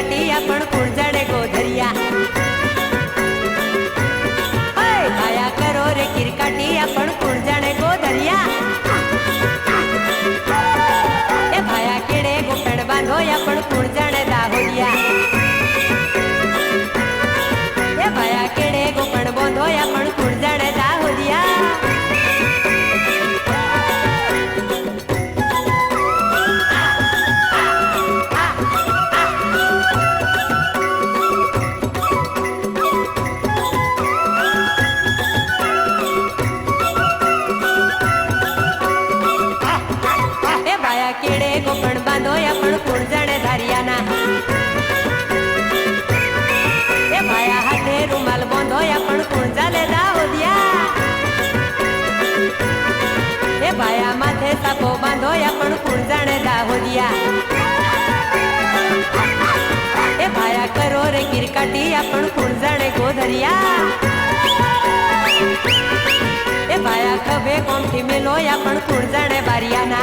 किरकाटी आपण कुण जाणे गोधरिया भाया करो रे किरकाटी आपण कुण जाणे गोधरिया ए भाया केड़े गोपेण बांधो आपण कुण जाणे दाहोदिया ए भाया केड़े गोपेण बांधो आपण कुण जाणे दाहोदिया केड़े गोपण बांधो आपण कुण जाणे धारियाना ए भाया हाथे रुमाल बांधो आपण कुण जाले दाहोदिया ए भाया माथे सापो बांधो आपण कुण जाणे दाहोदिया ए भाया करो रे किरकाटी आपण कुण जाणे गोधरिया ए भाया खभे कोमठी मेलो आपण कुण जाणे बारियाना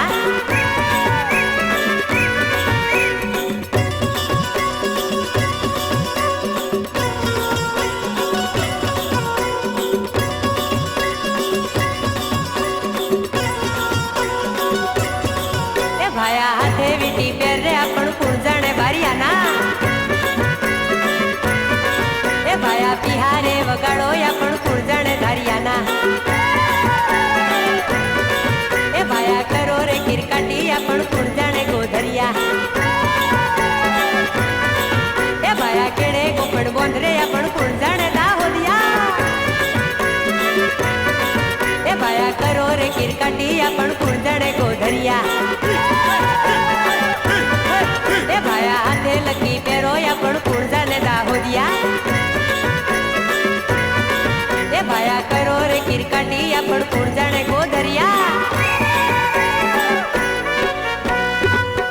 भाया हाथे वीटी पेर रे आपण कुण जाणे बारियाना ए भाया पिहारे वगाड़ो आपण कुण जाणे धारियाना ए भाया करो रे किरकाटी आपण कुण जाणे गोधरिया ए भाया केड़े गोपण बोंध रे आपण कुण जाणे दाहोदिया ए भाया करो रे किरकाटी आपण कुण जाणे गोधरिया